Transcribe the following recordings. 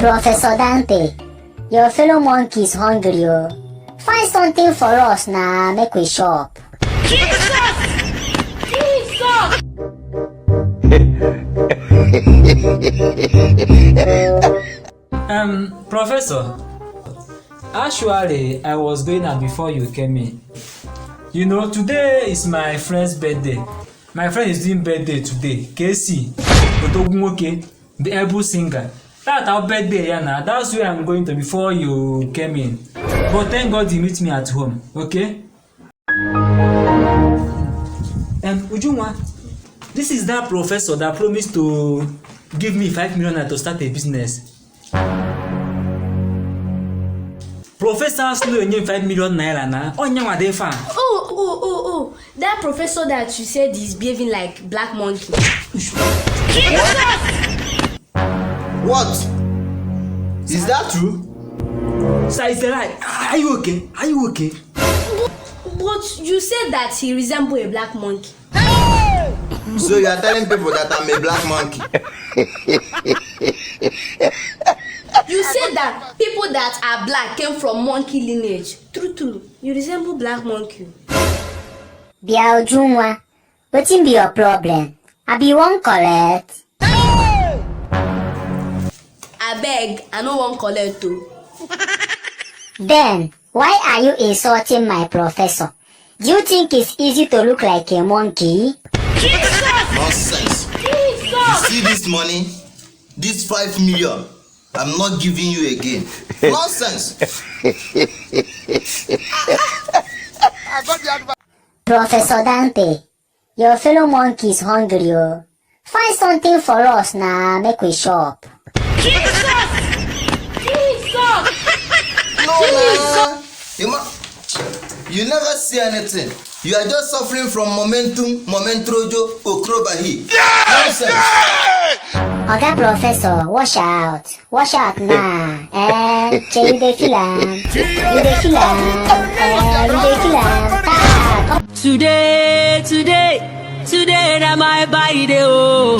Professor Dante, your fellow monkey is hungry. Find something for us now, make we shop. Jesus! Professor, actually, I was going out before you came in. You know, today is my friend's birthday. My friend is doing birthday today. Casey, the able singer. That's our birthday, Yana. That's where I'm going to before you came in. But thank God you meet me at home, okay? Ujunwa, this is that professor that promised to give me 5 million to start a business. Professor Slow 5 million naira na. Oh, that professor that you said is behaving like black monkey. What? Is that true? Sir, is that right? Are you okay? Are you okay? But you said that he resembles a black monkey. So you are telling people that I'm a black monkey? You said that people that are black came from monkey lineage. True. You resemble black monkey. Bia ujunwa, wetin be your problem? I be one collect. Abeg, I no wan collect too. Then, why are you insulting my professor? Do you think it's easy to look like a monkey? Nonsense. You see this money? This 5 million, I'm not giving you again. Nonsense. Professor Dante, your fellow monkey is hungry. Find something for us now, make we shop. No, you never see anything. You are just suffering from momentrojo okrobahi. Nonsense. Oga Professor, wash out now. You dey feel am. You dey feel am. Today na my birthday oh.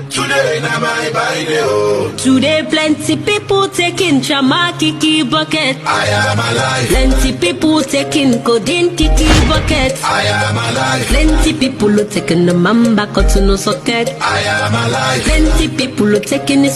Today na my birthday oh. Today plenty people taking chama kiki bucket. I am alive. Plenty people taking codeine kiki bucket. I am alive. Plenty people taking the mamba cut to no socket. I am alive. Plenty people taking the